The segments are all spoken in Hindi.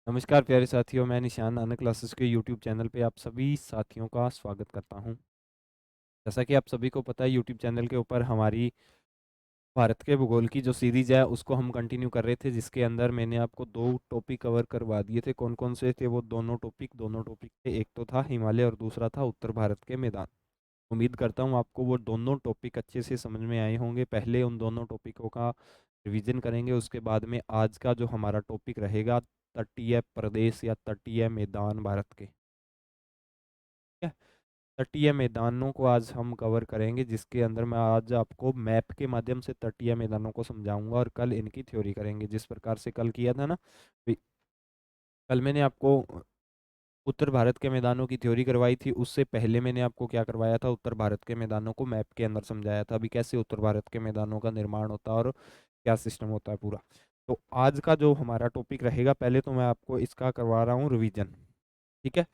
नमस्कार प्यारे साथियों, मैं निशान अन क्लासेस के यूट्यूब चैनल पे आप सभी साथियों का स्वागत करता हूं। जैसा कि आप सभी को पता है, यूट्यूब चैनल के ऊपर हमारी भारत के भूगोल की जो सीरीज है उसको हम कंटिन्यू कर रहे थे, जिसके अंदर मैंने आपको दो टॉपिक कवर करवा दिए थे। कौन कौन से थे वो दोनों टॉपिक थे। एक तो था हिमालय और दूसरा था उत्तर भारत के मैदान। उम्मीद करता हूँ आपको वो दोनों टॉपिक अच्छे से समझ में आए होंगे। पहले उन दोनों टॉपिकों का रिवीजन करेंगे, उसके बाद में आज का जो हमारा टॉपिक रहेगा तटीय प्रदेश या तटीय मैदान भारत के। ठीक है। तटीय मैदानों को आज हम कवर करेंगे, जिसके अंदर मैं आज आपको मैप के माध्यम से तटीय मैदानों को समझाऊंगा और कल इनकी थ्योरी करेंगे, जिस प्रकार से कल किया था ना। कल मैंने आपको उत्तर भारत के मैदानों की थ्योरी करवाई थी। उससे पहले मैंने आपको क्या करवाया था, उत्तर भारत के मैदानों को मैप के अंदर समझाया था, अभी कैसे उत्तर भारत के मैदानों का निर्माण होता है और क्या सिस्टम होता है पूरा। तो आज का जो हमारा टॉपिक रहेगा, पहले तो मैं आपको इसका करवा रहा हूँ रिवीजन। ठीक है।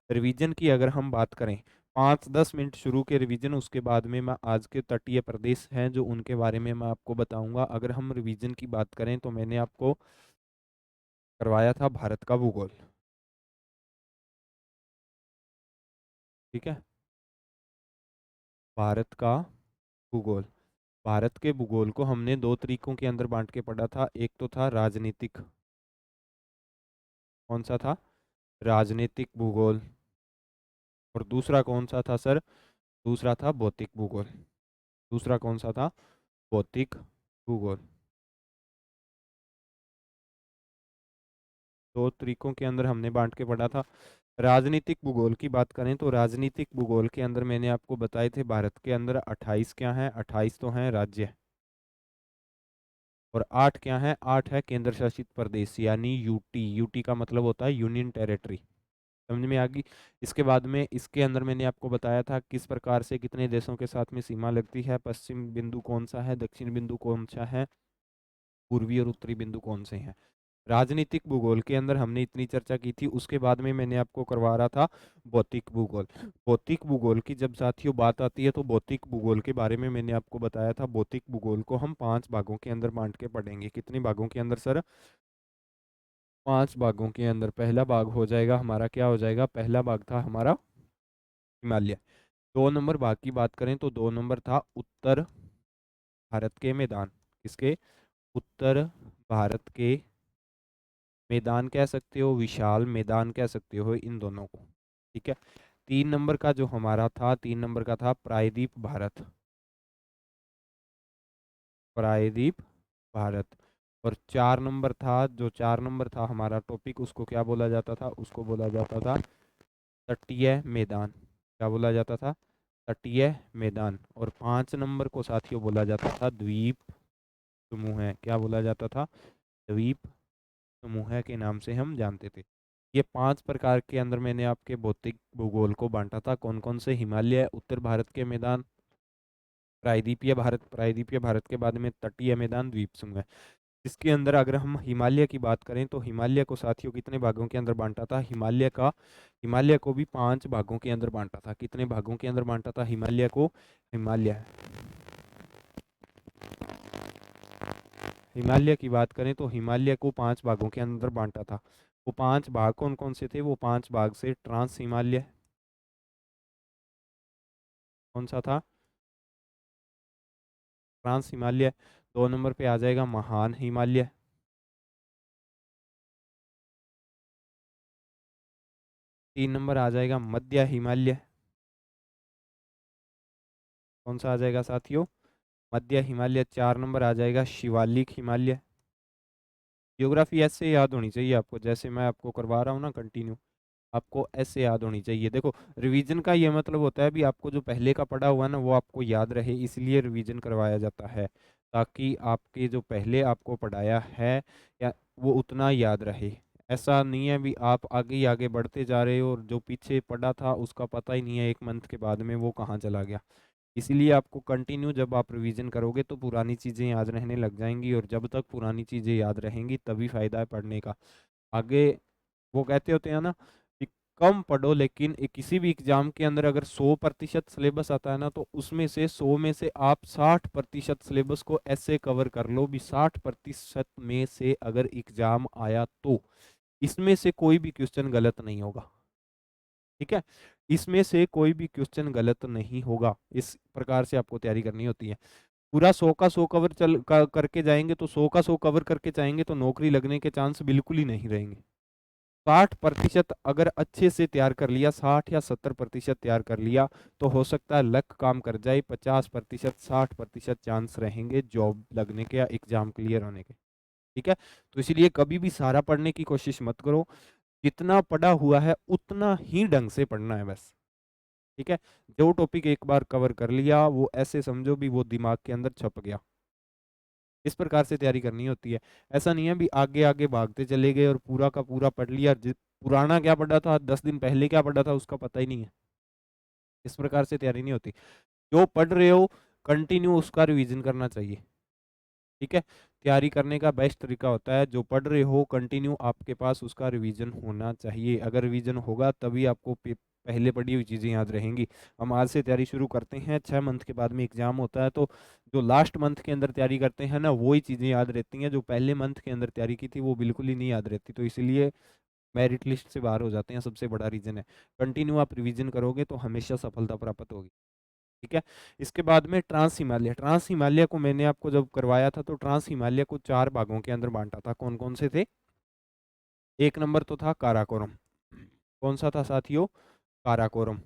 रिवीजन की अगर हम बात करें, 5-10 मिनट शुरू के रिवीजन, उसके बाद में मैं आज के तटीय प्रदेश हैं जो उनके बारे में मैं आपको बताऊंगा। अगर हम रिवीजन की बात करें तो मैंने आपको करवाया था भारत का भूगोल। ठीक है। भारत का भूगोल। भारत के भूगोल को हमने दो तरीकों के अंदर बांट के पढ़ा था। एक तो था राजनीतिक, कौन सा था, राजनीतिक भूगोल। और दूसरा कौन सा था सर, दूसरा था भौतिक भूगोल। दूसरा कौन सा था, भौतिक भूगोल। दो तरीकों के अंदर हमने बांट के पढ़ा था। राजनीतिक भूगोल की बात करें तो राजनीतिक भूगोल के अंदर मैंने आपको बताए थे, भारत के अंदर 28 क्या है, 28 तो हैं राज्य, और 8 क्या है, 8 है केंद्र शासित प्रदेश यानी यूटी। यूटी का मतलब होता है यूनियन टेरिटरी। समझ में आ गई। इसके बाद में इसके अंदर मैंने आपको बताया था किस प्रकार से कितने देशों के साथ में सीमा लगती है, पश्चिम बिंदु कौन सा है, दक्षिण बिंदु कौन सा है, पूर्वी और उत्तरी बिंदु कौन से हैं। राजनीतिक भूगोल के अंदर हमने इतनी चर्चा की थी। उसके बाद में मैंने आपको करवा रहा था भौतिक भूगोल। भौतिक भूगोल की जब साथियों बात आती है तो भौतिक भूगोल के बारे में मैंने आपको बताया था, भौतिक भूगोल को हम 5 भागों के अंदर बांट के पढ़ेंगे। कितने भागों के अंदर सर, 5 भागों के अंदर। पहला भाग हो जाएगा हमारा, क्या हो जाएगा, पहला भाग था हमारा हिमालय। 2 नंबर भाग की बात करें तो 2 नंबर था उत्तर भारत के मैदान। किसके, उत्तर भारत के मैदान कह सकते हो, विशाल मैदान कह सकते हो इन दोनों को। ठीक है। 3 नंबर का जो हमारा था, 3 नंबर का था प्रायद्वीप भारत। प्रायद्वीप भारत। और 4 नंबर था, जो 4 नंबर था हमारा टॉपिक, उसको क्या बोला जाता था, उसको बोला जाता था तटीय मैदान। क्या बोला जाता था, तटीय मैदान। और 5 नंबर को साथियों बोला जाता था द्वीप समूह। क्या बोला जाता था, द्वीप समूह के नाम से हम जानते थे। ये 5 प्रकार के अंदर मैंने आपके भौतिक भूगोल को बांटा था। कौन कौन से, हिमालय, उत्तर भारत के मैदान, प्रायद्वीपीय भारत के बाद में तटीय मैदान, द्वीप समूह। इसके अंदर अगर हम हिमालय की बात करें तो हिमालय को साथियों कितने भागों के अंदर बांटा था, हिमालय को भी 5 भागों के अंदर बांटा था। कितने भागों के अंदर बांटा था हिमालय को, हिमालय हिमालय की बात करें तो हिमालय को 5 भागों के अंदर बांटा था। वो 5 भाग कौन कौन से थे, वो 5 भाग से ट्रांस हिमालय, कौन सा था, ट्रांस हिमालय। 2 नंबर पे आ जाएगा महान हिमालय। 3 नंबर आ जाएगा मध्य हिमालय। कौन सा आ जाएगा साथियों, मध्य हिमालय। 4 नंबर आ जाएगा शिवालिक हिमालय। ज्योग्राफी ऐसे याद होनी चाहिए आपको, जैसे मैं आपको करवा रहा हूँ ना कंटिन्यू, आपको ऐसे याद होनी चाहिए। देखो, रिवीजन का ये मतलब होता है भी आपको जो पहले का पढ़ा हुआ है ना वो आपको याद रहे, इसलिए रिवीजन करवाया जाता है, ताकि आपके जो पहले आपको पढ़ाया है या वो उतना याद रहे। ऐसा नहीं है भी आप आगे ही आगे बढ़ते जा रहे हो और जो पीछे पढ़ा था उसका पता ही नहीं है 1 मंथ के बाद में वो कहाँ चला गया। इसीलिए आपको कंटिन्यू जब आप रिवीजन करोगे तो पुरानी चीज़ें याद रहने लग जाएंगी, और जब तक पुरानी चीज़ें याद रहेंगी तभी फायदा है पढ़ने का। आगे वो कहते होते हैं ना कि कम पढ़ो, लेकिन किसी भी एग्जाम के अंदर अगर 100% सिलेबस आता है ना तो उसमें से 100 में से आप 60% सिलेबस को ऐसे कवर कर लो भी 60% में से अगर एग्जाम आया तो इसमें से कोई भी क्वेश्चन गलत नहीं होगा। ठीक है, इसमें से कोई भी क्वेश्चन गलत नहीं होगा। इस प्रकार से आपको तैयारी करनी होती है। पूरा 100 का 100 कवर करके जाएंगे तो 100 का 100 कवर करके जाएंगे तो नौकरी लगने के चांस बिल्कुल ही नहीं रहेंगे। 60% अगर अच्छे से तैयार कर लिया, 60 या 70% तैयार कर लिया, तो हो सकता है लक काम कर जाए। 50%, 60% चांस रहेंगे जॉब लगने के या एग्जाम क्लियर होने के। ठीक है, तो इसीलिए कभी भी सारा पढ़ने की कोशिश मत करो। जितना पढ़ा हुआ है उतना ही ढंग से पढ़ना है बस। ठीक है, जो टॉपिक एक बार कवर कर लिया वो ऐसे समझो भी वो दिमाग के अंदर छप गया। इस प्रकार से तैयारी करनी होती है। ऐसा नहीं है भी आगे आगे भागते चले गए और पूरा का पूरा पढ़ लिया, पुराना क्या पढ़ा था, 10 दिन पहले क्या पढ़ा था उसका पता ही नहीं है। इस प्रकार से तैयारी नहीं होती। जो पढ़ रहे हो कंटिन्यू उसका रिवीजन करना चाहिए। ठीक है, तैयारी करने का बेस्ट तरीका होता है जो पढ़ रहे हो कंटिन्यू आपके पास उसका रिवीजन होना चाहिए। अगर रिवीजन होगा तभी आपको पहले पढ़ी हुई चीज़ें याद रहेंगी। हम आज से तैयारी शुरू करते हैं, 6 मंथ के बाद में एग्जाम होता है, तो जो लास्ट मंथ के अंदर तैयारी करते हैं ना वही चीज़ें याद रहती हैं। जो पहले मंथ के अंदर तैयारी की थी वो बिल्कुल ही नहीं याद रहती, तो इसलिए मेरिट लिस्ट से बाहर हो जाते हैं। सबसे बड़ा रीज़न है। कंटिन्यू आप रिवीजन करोगे तो हमेशा सफलता प्राप्त होगी। ठीक है, इसके बाद में ट्रांस हिमालय। ट्रांस हिमालय को मैंने आपको जब करवाया था तो ट्रांस हिमालय को 4 भागों के अंदर बांटा था। कौन कौन से थे? एक नंबर तो था काराकोरम। कौन सा था साथियों? काराकोरम।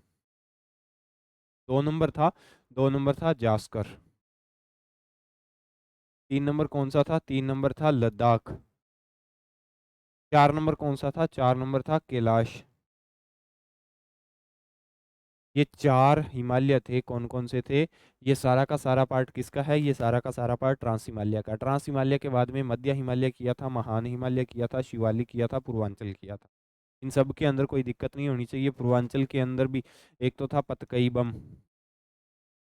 2 नंबर था जास्कर। 3 नंबर कौन सा था? 3 नंबर था लद्दाख। 4 नंबर कौन सा था? 4 नंबर था कैलाश। ये 4 हिमालय थे। कौन कौन से थे? ये सारा का सारा पार्ट किसका है? ये सारा का सारा पार्ट ट्रांस हिमालय का। ट्रांस हिमालय के बाद में मध्य हिमालय किया था, महान हिमालय किया था, शिवालिक किया था, पूर्वांचल किया था। इन सब के अंदर कोई दिक्कत नहीं होनी चाहिए। पूर्वांचल के अंदर भी एक तो था पतकई बम।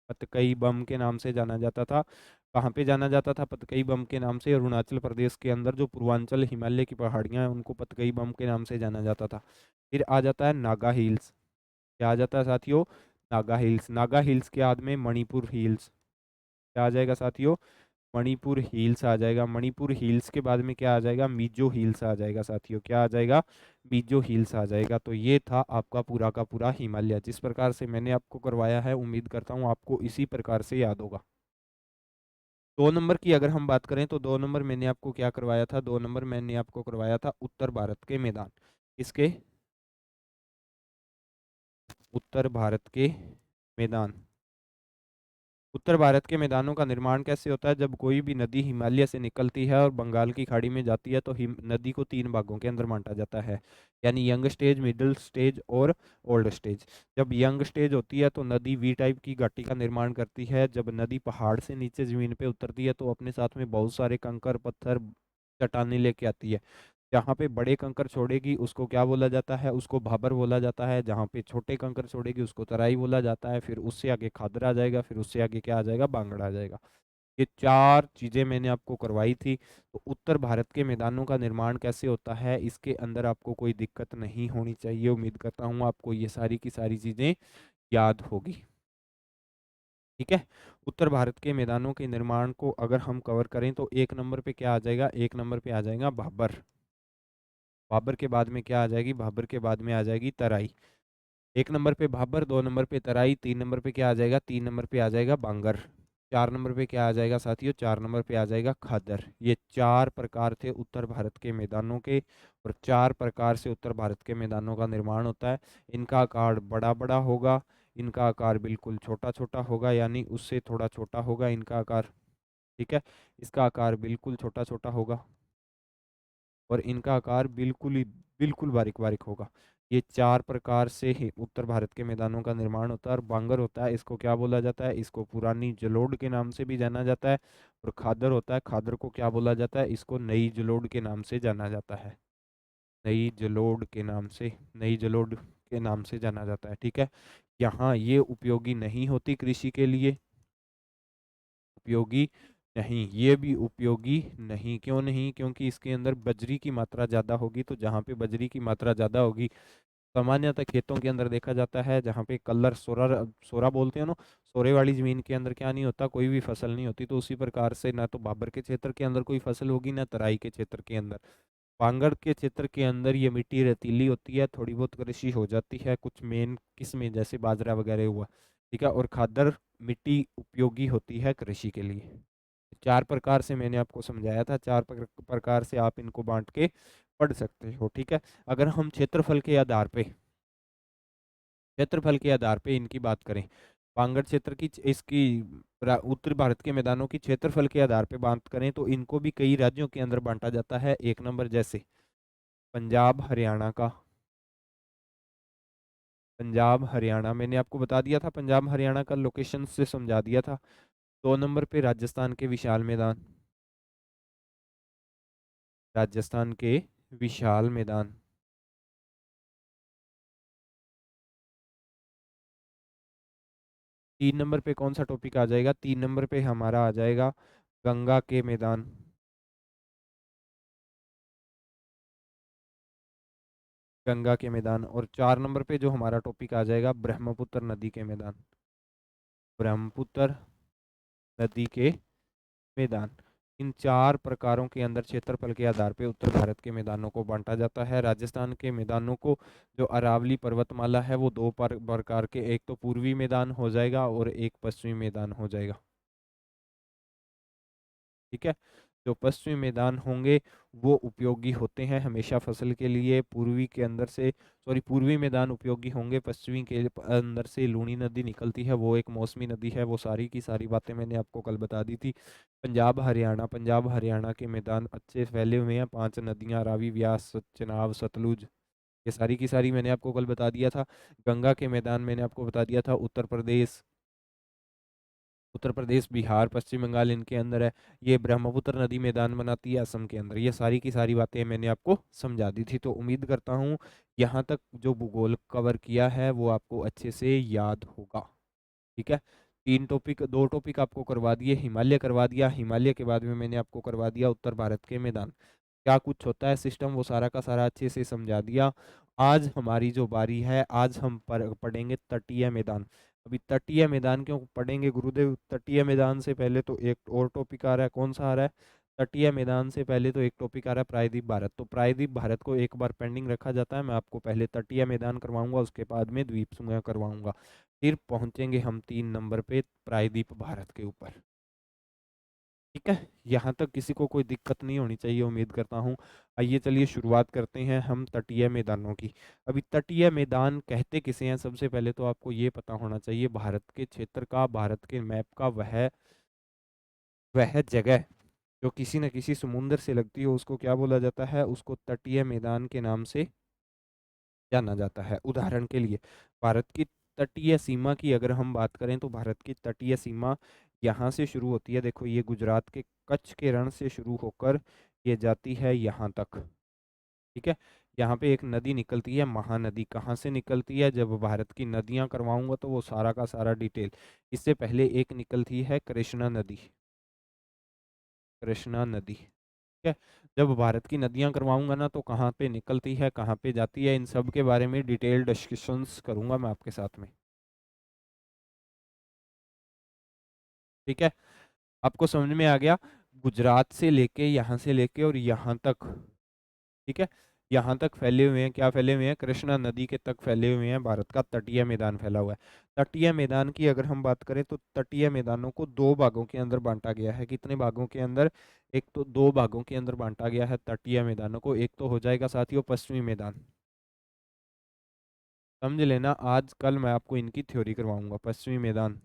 पतकई बम के नाम से जाना जाता था। कहाँ पे जाना जाता था पतकई बम के नाम से? अरुणाचल प्रदेश के अंदर जो पूर्वांचल हिमालय की पहाड़ियां हैं उनको पतकई बम के नाम से जाना जाता था। फिर आ जाता है नागा हिल्स। क्या आ जाता है साथियों? नागा हिल्स। नागा हिल्स के बाद में मणिपुर हिल्स। क्या आ जाएगा साथियों? मणिपुर हिल्स आ जाएगा। मणिपुर हिल्स के बाद में क्या आ जाएगा? मिजो हिल्स आ जाएगा साथियों। क्या आ जाएगा? मिजो हिल्स आ जाएगा। तो ये था आपका पूरा का पूरा हिमालय। जिस प्रकार से मैंने आपको करवाया है उम्मीद करता हूँ आपको इसी प्रकार से याद होगा। 2 नंबर की अगर हम बात करें तो 2 नंबर मैंने आपको क्या करवाया था? 2 नंबर मैंने आपको करवाया था उत्तर भारत के मैदान। किसके? उत्तर भारत के मैदान। उत्तर भारत के मैदानों का निर्माण कैसे होता है? जब कोई भी नदी हिमालय से निकलती है और बंगाल की खाड़ी में जाती है तो नदी को 3 भागों के अंदर बांटा जाता है, यानी यंग स्टेज, मिडिल स्टेज और ओल्ड स्टेज। जब यंग स्टेज होती है तो नदी वी टाइप की घाटी का निर्माण करती है। जब नदी पहाड़ से नीचे जमीन पे उतरती है तो अपने साथ में बहुत सारे कंकर पत्थर चट्टानें लेके आती है। जहाँ पे बड़े कंकर छोड़ेगी उसको क्या बोला जाता है? उसको भाबर बोला जाता है। जहाँ पे छोटे कंकर छोड़ेगी उसको तराई बोला जाता है। फिर उससे आगे खादर आ जाएगा। फिर उससे आगे क्या आ जाएगा? बांगड़ा आ जाएगा। ये 4 चीजें मैंने आपको करवाई थी। तो उत्तर भारत के मैदानों का निर्माण कैसे होता है इसके अंदर आपको कोई दिक्कत नहीं होनी चाहिए। उम्मीद करता हूँ आपको ये सारी की सारी चीजें याद होगी। ठीक है, उत्तर भारत के मैदानों के निर्माण को अगर हम कवर करें तो 1 नंबर पे क्या आ जाएगा? 1 नंबर पे आ जाएगा भाबर। भाबर के बाद में क्या आ जाएगी? भाबर के बाद में आ जाएगी तराई। 1 नंबर पे भाबर, 2 नंबर पे तराई, 3 नंबर पे क्या आ जाएगा? 3 नंबर पे आ जाएगा बांगर। 4 नंबर पे क्या आ जाएगा साथियों? 4 नंबर पे आ जाएगा खादर। ये 4 प्रकार थे उत्तर भारत के मैदानों के, और 4 प्रकार से उत्तर भारत के मैदानों का निर्माण होता है। इनका आकार बड़ा बड़ा होगा, इनका आकार बिल्कुल छोटा छोटा होगा, यानी उससे थोड़ा छोटा होगा इनका आकार। ठीक है, इसका आकार बिल्कुल छोटा छोटा होगा, और इनका आकार बिल्कुल बारीक बारीक होगा। ये 4 प्रकार से ही उत्तर भारत के मैदानों का निर्माण होता है। और बांगर होता है, इसको क्या बोला जाता है? इसको पुरानी जलोढ़ के नाम से भी जाना जाता है। और खादर होता है, खादर को क्या बोला जाता है? इसको नई जलोढ़ के नाम से जाना जाता है। नई जलोढ़ के नाम से, नई जलोढ़ के नाम से जाना जाता है। ठीक है, यहाँ ये उपयोगी नहीं होती कृषि के लिए। उपयोगी नहीं, ये भी उपयोगी नहीं। क्यों नहीं? क्योंकि इसके अंदर बजरी की मात्रा ज़्यादा होगी। तो जहाँ पे बजरी की मात्रा ज़्यादा होगी, सामान्यतः खेतों के अंदर देखा जाता है जहाँ पे कलर सोरा, सोरा बोलते हैं ना, सोरे वाली जमीन के अंदर क्या नहीं होता? कोई भी फसल नहीं होती। तो उसी प्रकार से ना तो बाबर के क्षेत्र के अंदर कोई फसल होगी, ना तराई के क्षेत्र के अंदर। पांगड़ के क्षेत्र के अंदर ये मिट्टी रेतीली होती है, थोड़ी बहुत कृषि हो जाती है, कुछ मेन किस्में जैसे बाजरा वगैरह हुआ, ठीक है। और खादर मिट्टी उपयोगी होती है कृषि के लिए। चार प्रकार से मैंने आपको समझाया था, चार प्रकार से आप इनको बांट के पढ़ सकते हो, ठीक है। अगर हम क्षेत्रफल के आधार पे इनकी बात करें, पांगड़ क्षेत्र की इसकी उत्तरी भारत के मैदानों की क्षेत्रफल के आधार पे बात करें तो इनको भी कई राज्यों के अंदर बांटा जाता है। एक नंबर जैसे पंजाब हरियाणा का, पंजाब हरियाणा मैंने आपको बता दिया था, पंजाब हरियाणा का लोकेशन से समझा दिया था। 2 नंबर पे राजस्थान के विशाल मैदान, राजस्थान के विशाल मैदान। 3 नंबर पे कौन सा टॉपिक आ जाएगा? 3 नंबर पे हमारा आ जाएगा गंगा के मैदान, गंगा के मैदान। और 4 नंबर पे जो हमारा टॉपिक आ जाएगा ब्रह्मपुत्र नदी के मैदान, ब्रह्मपुत्र नदी के मैदान। इन चार प्रकारों के अंदर क्षेत्रफल के आधार पे उत्तर भारत के मैदानों को बांटा जाता है। राजस्थान के मैदानों को, जो अरावली पर्वतमाला है, वो दो प्रकार के, एक तो पूर्वी मैदान हो जाएगा और एक पश्चिमी मैदान हो जाएगा, ठीक है। जो पश्चिमी मैदान होंगे वो उपयोगी होते हैं हमेशा फसल के लिए, पूर्वी के अंदर से, सॉरी, पूर्वी मैदान उपयोगी होंगे, पश्चिमी के अंदर से लूनी नदी निकलती है, वो एक मौसमी नदी है। वो सारी की सारी बातें मैंने आपको कल बता दी थी। पंजाब हरियाणा के मैदान अच्छे फैले हुए हैं, 5 नदियां रावी, व्यास, चेनाब, सतलुज, ये सारी की सारी मैंने आपको कल बता दिया था। गंगा के मैदान मैंने आपको बता दिया था, उत्तर प्रदेश, बिहार, पश्चिम बंगाल इनके अंदर है। ये ब्रह्मपुत्र नदी मैदान बनाती है असम के अंदर। ये सारी की सारी बातें मैंने आपको समझा दी थी। तो उम्मीद करता हूँ यहाँ तक जो भूगोल कवर किया है वो आपको अच्छे से याद होगा, ठीक है। 3 टॉपिक, 2 टॉपिक आपको करवा दिए, हिमालय करवा दिया, हिमालय के बाद में मैंने आपको करवा दिया उत्तर भारत के मैदान, क्या कुछ होता है सिस्टम, वो सारा का सारा अच्छे से समझा दिया। आज हमारी जो बारी है, आज हम पढ़ेंगे तटीय मैदान। अभी तटीय मैदान क्यों पढ़ेंगे गुरुदेव? तटीय मैदान से पहले तो एक और टॉपिक आ रहा है, कौन सा आ रहा है? तटीय मैदान से पहले तो एक टॉपिक आ रहा है प्रायद्वीप भारत। तो प्रायद्वीप भारत को एक बार पेंडिंग रखा जाता है, मैं आपको पहले तटीय मैदान करवाऊंगा, उसके बाद में द्वीप समूह करवाऊंगा, फिर पहुंचेंगे हम 3 नंबर पे प्रायद्वीप भारत के ऊपर, ठीक है। यहाँ तक किसी को कोई दिक्कत नहीं होनी चाहिए, उम्मीद करता हूँ। आइए चलिए शुरुआत करते हैं हम तटीय मैदानों की। अभी तटीय मैदान कहते किसे हैं? सबसे पहले तो आपको ये पता होना चाहिए, भारत के क्षेत्र का, भारत के मैप का वह जगह जो किसी न किसी समुद्र से लगती हो, उसको क्या बोला जाता है? उसको तटीय मैदान के नाम से जाना जाता है। उदाहरण के लिए भारत की तटीय सीमा की अगर हम बात करें तो भारत की तटीय सीमा यहाँ से शुरू होती है, देखो ये गुजरात के कच्छ के रण से शुरू होकर ये जाती है यहाँ तक, ठीक है। यहाँ पे एक नदी निकलती है, महानदी। कहाँ से निकलती है? जब भारत की नदियाँ करवाऊंगा तो वो सारा का सारा डिटेल। इससे पहले एक निकलती है कृष्णा नदी, कृष्णा नदी, ठीक है। जब भारत की नदियां करवाऊंगा ना तो कहाँ पे निकलती है, कहाँ पे जाती है, इन सब के बारे में डिटेल डिस्कशंस करूंगा मैं आपके साथ में, ठीक है। आपको समझ में आ गया? गुजरात से लेके, यहाँ से लेके और यहाँ तक, ठीक है, यहाँ तक फैले हुए हैं, क्या फैले हुए हैं? कृष्णा नदी के तक फैले हुए हैं, भारत का तटीय मैदान फैला हुआ है। तटीय मैदान की अगर हम बात करें तो तटीय मैदानों को 2 भागों के अंदर बांटा गया है। कितने भागों के अंदर? एक तो 2 भागों के अंदर बांटा गया है तटीय मैदानों को। एक तो हो जाएगा साथियों पश्चिमी मैदान, समझ लेना, आज कल मैं आपको इनकी थ्योरी करवाऊंगा, पश्चिमी मैदान।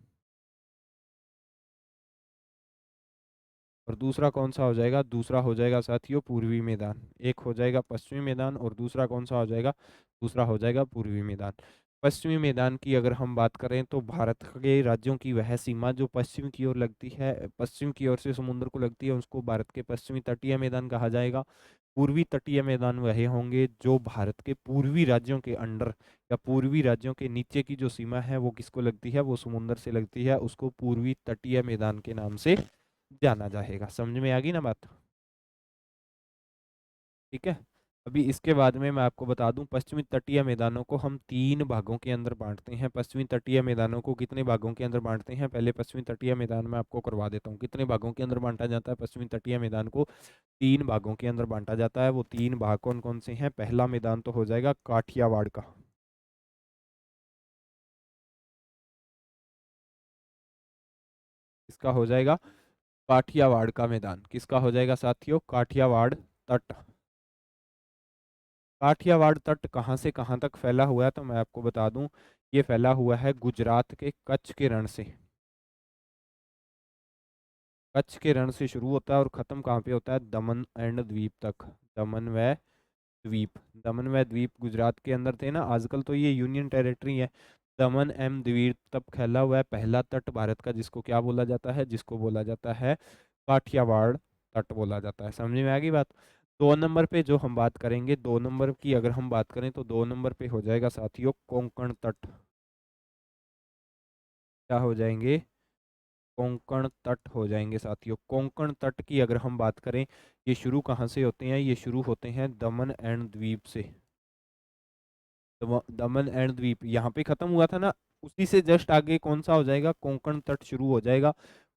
और दूसरा कौन सा हो जाएगा? दूसरा हो जाएगा साथियों पूर्वी मैदान। एक हो जाएगा पश्चिमी मैदान और दूसरा कौन सा हो जाएगा? दूसरा हो जाएगा पूर्वी मैदान। पश्चिमी मैदान की अगर हम बात करें तो भारत के राज्यों की वह सीमा जो पश्चिम की ओर लगती है, पश्चिम की ओर से समुद्र को लगती है, उसको भारत के पश्चिमी तटीय मैदान कहा जाएगा। पूर्वी तटीय मैदान वह होंगे जो भारत के पूर्वी राज्यों के अंडर या पूर्वी राज्यों के नीचे की जो सीमा है वो किसको लगती है? वो समुद्र से लगती है, उसको पूर्वी तटीय मैदान के नाम से जाना जाएगा। समझ में आ गई ना बात? ठीक है। अभी इसके बाद में मैं आपको बता दूं, पश्चिमी तटीय मैदानों को हम 3 भागों के अंदर बांटते हैं। पश्चिमी तटीय मैदानों को कितने भागों के अंदर बांटते हैं? पहले पश्चिमी तटीय मैदान में आपको करवा देता हूँ, कितने भागों के अंदर बांटा जाता है पश्चिमी तटीय मैदान को? 3 भागों के अंदर बांटा जाता है। वो 3 भाग कौन कौन से हैं? पहला मैदान तो हो जाएगा काठियावाड़ का। इसका हो जाएगा काठियावाड़ का मैदान। किसका हो जाएगा साथियों? काठियावाड़ तट। काठियावाड़ तट कहाँ से कहाँ तक फैला हुआ है? तो मैं आपको बता दूं, ये फैला हुआ है गुजरात के कच्छ के रण से। कच्छ के रण से शुरू होता है और खत्म कहाँ पे होता है? दमन एंड द्वीप तक। दमन व द्वीप। दमन व द्वीप गुजरात के अंदर थे ना, आजकल तो ये यूनियन टेरिटरी है। दमन एम द्वीप तक फैला हुआ है पहला तट भारत का, जिसको क्या बोला जाता है? जिसको बोला जाता है काठियावाड़ तट बोला जाता है। समझ में आ गई बात? 2 नंबर पे जो हम बात करेंगे, 2 नंबर की अगर हम बात करें तो 2 नंबर पे हो जाएगा साथियों कोंकण तट। क्या हो जाएंगे? कोंकण तट हो जाएंगे साथियों। कोंकण तट की अगर हम बात करें, ये शुरू कहाँ से होते हैं? ये शुरू होते हैं दमन एंड द्वीप से। दमन एंड द्वीप यहाँ पे खत्म हुआ था ना, उसी से जस्ट आगे कौन सा हो जाएगा? कोंकण तट शुरू हो जाएगा।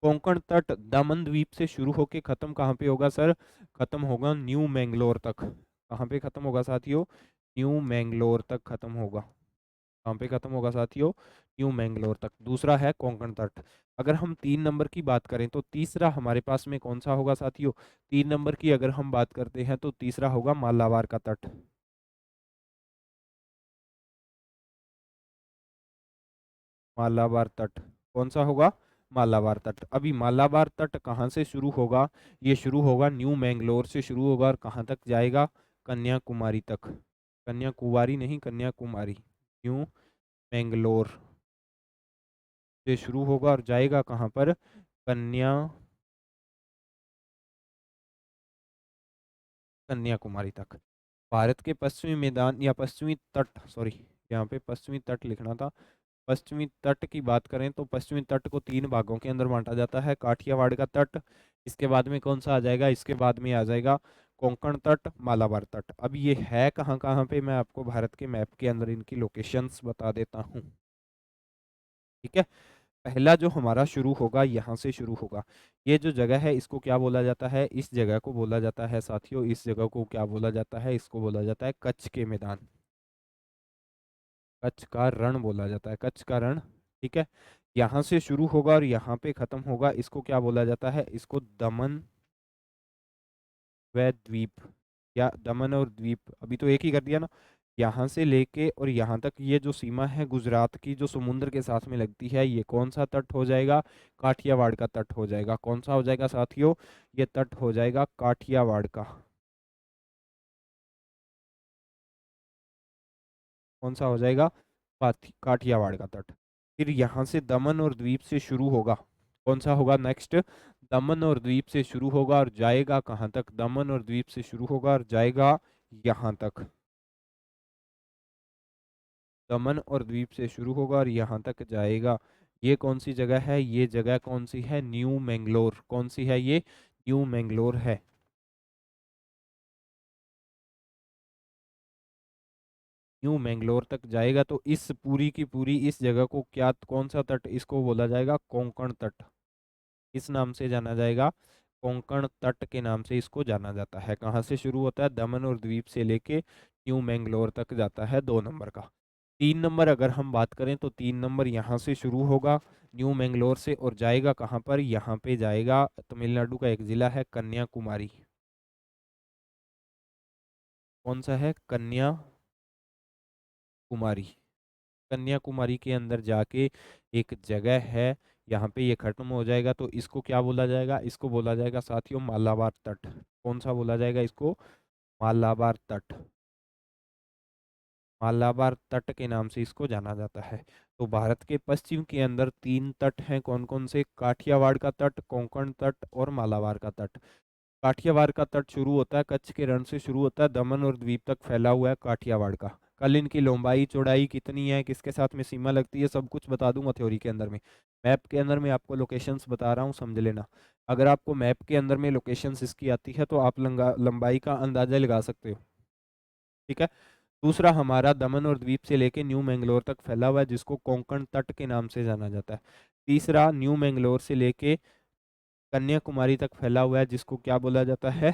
कोंकण तट दमन द्वीप से शुरू होके खत्म कहाँ पे होगा सर? खत्म होगा न्यू मैंगलोर तक। कहाँ पे खत्म होगा साथियों? न्यू मैंगलोर तक खत्म होगा। कहाँ पे खत्म होगा साथियों? न्यू मैंगलोर तक। दूसरा है कोंकण तट। अगर हम 3 नंबर की बात करें तो तीसरा हमारे पास में कौन सा होगा साथियों? 3 नंबर की अगर हम बात करते हैं तो तीसरा होगा मालाबार का तट। मालाबार तट कौन सा होगा? मालाबार तट। अभी मालाबार तट कहाँ से शुरू होगा? ये शुरू होगा न्यू मैंगलोर से शुरू होगा और कहाँ तक जाएगा? कन्याकुमारी तक। कन्याकुमारी नहीं, कन्याकुमारी। न्यू मैंगलोर से शुरू होगा और जाएगा कहाँ पर? कन्याकुमारी तक। भारत के पश्चिमी मैदान या पश्चिमी तट, सॉरी, यहाँ पे पश्चिमी तट लिखना था। पश्चिमी तट की बात करें तो पश्चिमी तट को 3 भागों के अंदर बांटा जाता है। काठियावाड़ का तट, इसके बाद में कौन सा आ जाएगा? इसके बाद में आ जाएगा कोंकण तट, मालाबार तट। अब ये है कहाँ कहाँ पे, मैं आपको भारत के मैप के अंदर इनकी लोकेशंस बता देता हूँ। ठीक है। पहला जो हमारा शुरू होगा यहाँ से शुरू होगा। ये जो जगह है इसको क्या बोला जाता है? इस जगह को बोला जाता है साथियों, इस जगह को क्या बोला जाता है? इसको बोला जाता है कच्छ के मैदान। कच्छ का रण बोला जाता है, कच्छ का रण। ठीक है। यहाँ से शुरू होगा और यहाँ पे खत्म होगा, इसको क्या बोला जाता है? इसको दमन व द्वीप, या दमन और द्वीप, अभी तो एक ही कर दिया ना। यहाँ से लेके और यहाँ तक ये जो सीमा है गुजरात की, जो समुद्र के साथ में लगती है, ये कौन सा तट हो जाएगा? काठियावाड़ का तट हो जाएगा। कौन सा हो जाएगा साथियों? ये तट हो जाएगा काठियावाड़ का। कौन सा हो जाएगा? काठियावाड़ का तट। फिर यहाँ से दमन और द्वीप से शुरू होगा। कौन सा होगा नेक्स्ट? दमन और द्वीप से शुरू होगा और जाएगा कहाँ तक? दमन और द्वीप से शुरू होगा और जाएगा यहाँ तक। दमन और द्वीप से शुरू होगा और यहाँ तक जाएगा। ये कौन सी जगह है? ये जगह कौन सी है? न्यू मैंगलोर। कौन सी है ये? न्यू मैंगलोर है। न्यू मैंगलोर तक जाएगा तो इस पूरी की पूरी इस जगह को क्या, कौन सा तट इसको बोला जाएगा? कोंकण तट। इस नाम से जाना जाएगा, कोंकण तट के नाम से इसको जाना जाता है। कहाँ से शुरू होता है? दमन और द्वीप से लेके न्यू मैंगलोर तक जाता है, 2 नंबर का। 3 नंबर अगर हम बात करें तो 3 नंबर यहाँ से शुरू होगा न्यू मैंगलोर से और जाएगा कहाँ पर? यहाँ पे जाएगा, तमिलनाडु का एक जिला है कन्याकुमारी। कौन सा है? कन्याकुमारी। कन्याकुमारी के अंदर जाके एक जगह है, यहाँ पे ये खत्म हो जाएगा तो इसको क्या बोला जाएगा? इसको बोला जाएगा साथियों मालाबार तट। कौन सा बोला जाएगा इसको? मालाबार तट। मालाबार तट के नाम से इसको जाना जाता है। तो भारत के पश्चिम के अंदर 3 तट हैं, कौन कौन से? काठियावाड़ का तट, कोंकण तट और मालाबार का तट। काठियावाड़ का तट शुरू होता है कच्छ के रण से, शुरू होता है दमन और द्वीप तक फैला हुआ है काठियावाड़ का। कल इनकी लंबाई चौड़ाई कितनी है, किसके साथ में सीमा लगती है, सब कुछ बता दूंगा थ्योरी के अंदर में। मैप के अंदर में आपको लोकेशंस बता रहा हूँ, समझ लेना। अगर आपको मैप के अंदर में लोकेशंस इसकी आती है तो आप लंबाई का अंदाजा लगा सकते हो। ठीक है। दूसरा हमारा दमन और द्वीप से लेके न्यू मैंगलोर तक फैला हुआ है, जिसको कोंकण तट के नाम से जाना जाता है। तीसरा न्यू मैंगलोर से लेके कन्याकुमारी तक फैला हुआ है, जिसको क्या बोला जाता है?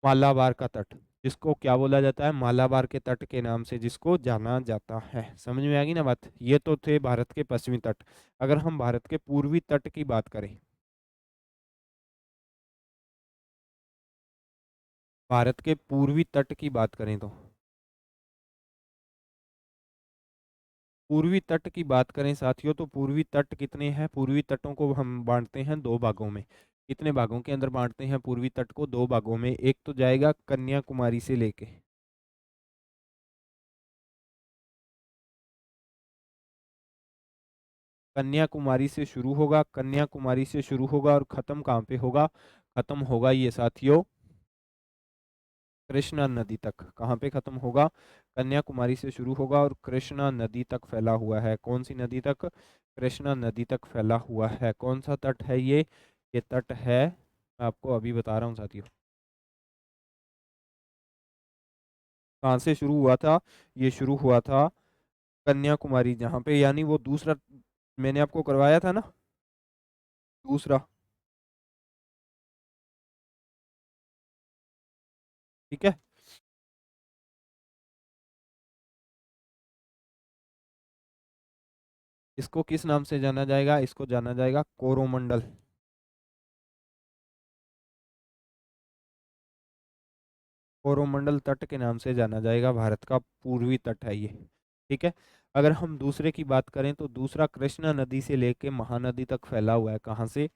मालाबार का तट। जिसको क्या बोला जाता है? मालाबार के तट के नाम से जिसको जाना जाता है। समझ में आ गई ना बात? ये तो थे भारत के पश्चिमी तट। अगर हम भारत के पूर्वी तट की बात करें, भारत के पूर्वी तट की बात करें तो पूर्वी तट की बात करें साथियों, तो पूर्वी तट कितने हैं? पूर्वी तटों को हम बांटते हैं दो भागों में। कितने भागों के अंदर बांटते हैं पूर्वी तट को? दो भागों में। एक तो जाएगा कन्याकुमारी से लेके, कन्याकुमारी से शुरू होगा, कन्याकुमारी से शुरू होगा और खत्म कहाँ पे होगा? खत्म होगा ये साथियों कृष्णा नदी तक। कहाँ पे खत्म होगा? कन्याकुमारी से शुरू होगा और कृष्णा नदी तक फैला हुआ है। कौन सी नदी तक? कृष्णा नदी तक फैला हुआ है। कौन सा तट है ये तट है, मैं आपको अभी बता रहा हूँ साथियों। कहाँ से शुरू हुआ था? ये शुरू हुआ था कन्याकुमारी, जहाँ पे, यानी वो दूसरा मैंने आपको करवाया था ना, दूसरा। ठीक है। इसको किस नाम से जाना जाएगा? इसको जाना जाएगा कोरोमंडल। कोरोमंडल तट के नाम से जाना जाएगा। भारत का पूर्वी तट है ये। ठीक है। अगर हम दूसरे की बात करें तो दूसरा कृष्णा नदी से लेके महानदी तक फैला हुआ है। कहाँ से?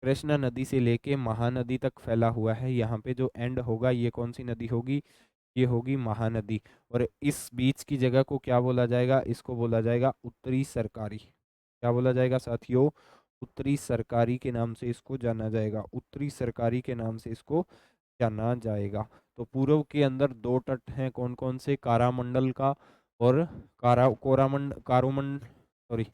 कृष्णा नदी से लेके महानदी तक फैला हुआ है। यहाँ पे जो एंड होगा ये कौन सी नदी होगी? ये होगी महानदी। और इस बीच की जगह को क्या बोला जाएगा? इसको बोला जाएगा उत्तरी सरकारी। क्या बोला जाएगा साथियों? उत्तरी सरकारी के नाम से इसको जाना जाएगा। उत्तरी सरकारी के नाम से इसको जाना जाएगा। तो पूर्व के अंदर दो तट हैं, कौन कौन से? कारामंडल का और कारोमंड सॉरी,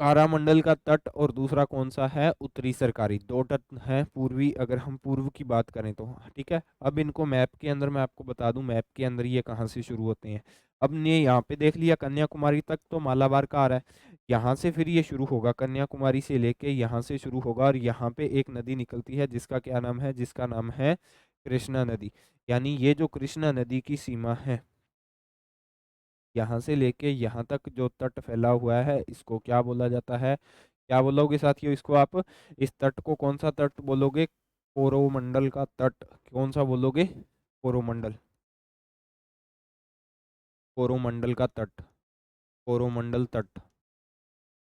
कारामंडल का तट, और दूसरा कौन सा है? उत्तरी सरकारी। दो तट हैं पूर्वी, अगर हम पूर्व की बात करें तो। ठीक है। अब इनको मैप के अंदर मैं आपको बता दूं, मैप के अंदर ये कहाँ से शुरू होते हैं। अब ने यहाँ पे देख लिया कन्याकुमारी तक तो मालाबार का आ रहा है। यहाँ से फिर ये शुरू होगा, कन्याकुमारी से लेके यहाँ से शुरू होगा और यहाँ पे एक नदी निकलती है जिसका क्या नाम है? जिसका नाम है कृष्णा नदी। यानी ये जो कृष्णा नदी की सीमा है, यहाँ से लेके यहाँ तक जो तट फैला हुआ है, इसको क्या बोला जाता है? क्या बोलोगे साथियों इसको आप? इस तट को कौन सा तट बोलोगे? कोरोमंडल का तट। कौन सा बोलोगे? कोरोमंडल। कोरोमंडल का तट। कोरोमंडल तट।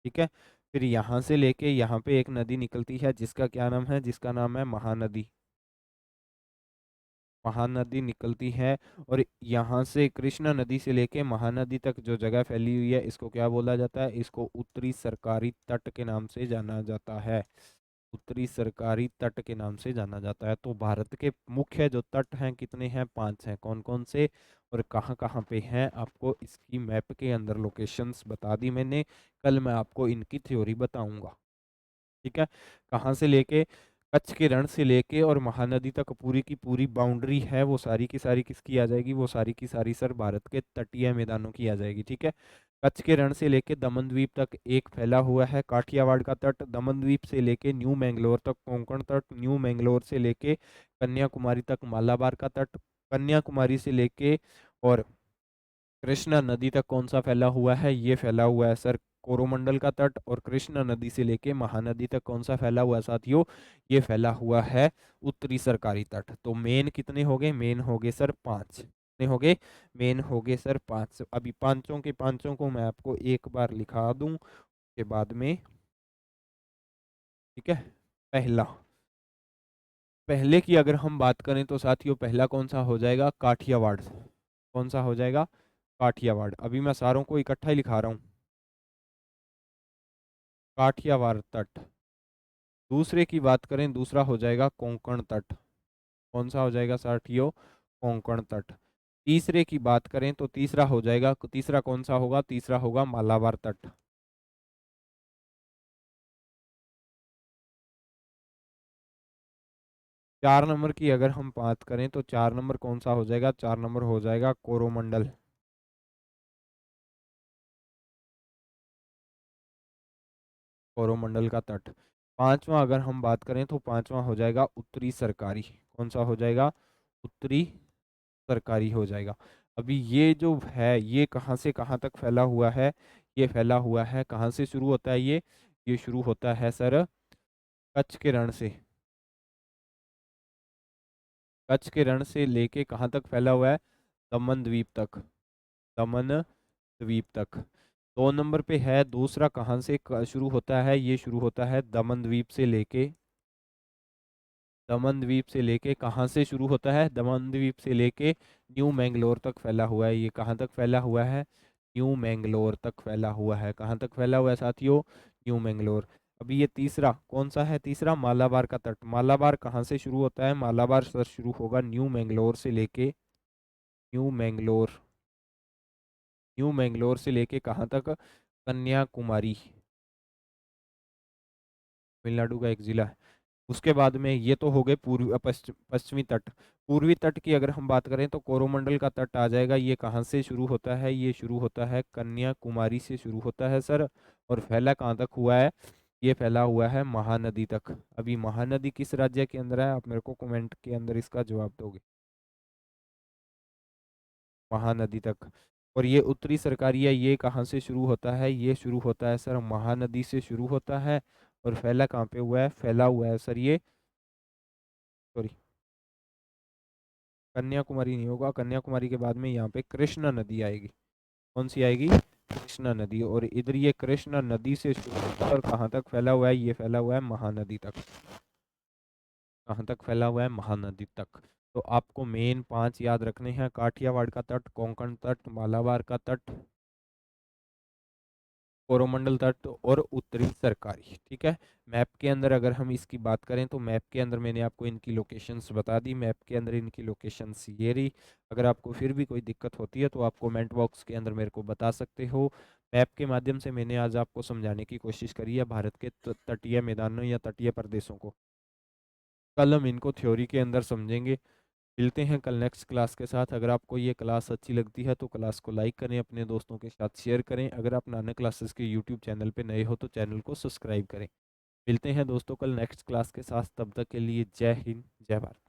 ठीक है। फिर यहाँ से लेके यहाँ पे एक नदी निकलती है जिसका क्या नाम है? जिसका नाम है महानदी। महानदी निकलती है। और यहाँ से कृष्णा नदी से लेके महानदी तक जो जगह फैली हुई है, इसको क्या बोला जाता है? इसको उत्तरी सरकारी तट के नाम से जाना जाता है। उत्तरी सरकारी तट के नाम से जाना जाता है। तो भारत के मुख्य जो तट हैं कितने हैं? 5 हैं। कौन कौन से और कहाँ कहाँ पे हैं? आपको इसकी मैप के अंदर लोकेशंस बता दी मैंने। कल मैं आपको इनकी थ्योरी बताऊंगा। ठीक है। कहाँ से लेके? कच्छ के रण से लेके और महानदी तक पूरी की पूरी बाउंड्री है, वो सारी की सारी किसकी आ जाएगी? वो सारी की सारी सर भारत के तटीय मैदानों की आ जाएगी। ठीक है। कच्छ के रण से लेके दमन द्वीप तक एक फैला हुआ है काठियावाड़ का तट। दमन द्वीप से लेके न्यू मैंगलोर तक कोंकण तट। न्यू मैंगलोर से लेके कन्याकुमारी तक मालाबार का तट। कन्याकुमारी से लेके और कृष्णा नदी तक कौन सा फैला हुआ है? ये फैला हुआ है सर कोरोमंडल का तट। और कृष्णा नदी से लेके महानदी तक कौन सा फैला हुआ है साथियों? ये फैला हुआ है उत्तरी सरकारी तट। तो मेन कितने हो गए? मेन हो गए सर 5। कितने हो गए? मेन हो गए सर 5। अभी पांचों के पांचों को मैं आपको एक बार लिखा दूं के बाद में। ठीक है। पहला, पहले की अगर हम बात करें तो साथियों पहला कौन सा हो जाएगा? काठियावाड़। कौन सा हो जाएगा? काठियावाड़। अभी मैं सारों को इकट्ठा ही लिखा रहा हूँ। काठियावाड़ तट। दूसरे की बात करें, दूसरा हो जाएगा कोंकण तट। कौन सा हो जाएगा साथियों? कोंकण तट। तीसरे की बात करें तो तीसरा हो जाएगा, तीसरा कौन सा होगा? तीसरा होगा मालाबार तट। 4 नंबर की अगर हम बात करें तो 4 नंबर कौन सा हो जाएगा? 4 नंबर हो जाएगा कोरोमंडल। कोरोमंडल का तट। पांचवा अगर हम बात करें तो पांचवा हो जाएगा उत्तरी सरकारी। कौन सा हो जाएगा? उत्तरी सरकारी हो जाएगा। अभी ये जो है ये कहाँ से कहाँ तक फैला हुआ है? ये फैला हुआ है, कहाँ से शुरू होता है ये शुरू होता है सर कच्छ के रण से। कच्छ के रण से लेके कहाँ तक फैला हुआ है? दमन द्वीप तक। दमन द्वीप तक। 2 नंबर पे है दूसरा, कहाँ से शुरू होता है? ये शुरू होता है दमन द्वीप से लेके। दमन द्वीप से लेके कहाँ से शुरू होता है? दमन द्वीप से लेके न्यू मैंगलोर तक फैला हुआ है। ये कहाँ तक फैला हुआ है? न्यू मैंगलोर तक फैला हुआ है। कहाँ तक फैला हुआ है साथियों? न्यू मैंगलोर। अभी ये तीसरा कौन सा है? तीसरा मालाबार का तट। मालाबार कहाँ से शुरू होता है? मालाबार सर शुरू होगा न्यू मैंगलोर से लेके। न्यू मैंगलोर। न्यू मैंगलोर से लेके कहाँ तक? कन्याकुमारी। तमिलनाडु का एक जिला है। उसके बाद में ये तो हो गए पश्चिमी तट। पूर्वी तट की अगर हम बात करें तो कोरोमंडल का तट आ जाएगा। ये कहाँ से शुरू होता है? ये शुरू होता है कन्याकुमारी से शुरू होता है सर। और फैला कहाँ तक हुआ है? ये फैला हुआ है महानदी तक। अभी महानदी किस राज्य के अंदर है? आप मेरे को कमेंट के अंदर इसका जवाब दोगे। महानदी तक। और ये उत्तरी सरकारी है, ये कहाँ से शुरू होता है? ये शुरू होता है सर महानदी से शुरू होता है। और फैला कहाँ पे हुआ है? फैला हुआ है सर ये, सॉरी, कन्याकुमारी नहीं होगा। कन्याकुमारी के बाद में यहाँ पे कृष्णा नदी आएगी। कौन सी आएगी? कृष्णा नदी। और इधर ये कृष्णा नदी से शुरू होकर और कहाँ तक फैला हुआ है? ये फैला हुआ है महानदी तक। कहाँ तक फैला हुआ है? महानदी तक। तो आपको मेन 5 याद रखने हैं। काठियावाड़ का तट, कोंकण तट, मालाबार का तट, कोरोमंडल तट और उत्तरी सरकारी। ठीक है। मैप के अंदर अगर हम इसकी बात करें तो मैप के अंदर मैंने आपको इनकी लोकेशंस बता दी। मैप के अंदर इनकी लोकेशंस ये रही। अगर आपको फिर भी कोई दिक्कत होती है तो आप कमेंट बॉक्स के अंदर मेरे को बता सकते हो। मैप के माध्यम से मैंने आज आपको समझाने की कोशिश करी है भारत के तटीय मैदानों या तटीय प्रदेशों को। कल हम इनको थ्योरी के अंदर समझेंगे। मिलते हैं कल नेक्स्ट क्लास के साथ। अगर आपको ये क्लास अच्छी लगती है तो क्लास को लाइक करें, अपने दोस्तों के साथ शेयर करें। अगर आप नानक क्लासेस के यूट्यूब चैनल पे नए हो तो चैनल को सब्सक्राइब करें। मिलते हैं दोस्तों कल नेक्स्ट क्लास के साथ। तब तक के लिए जय हिंद, जय भारत।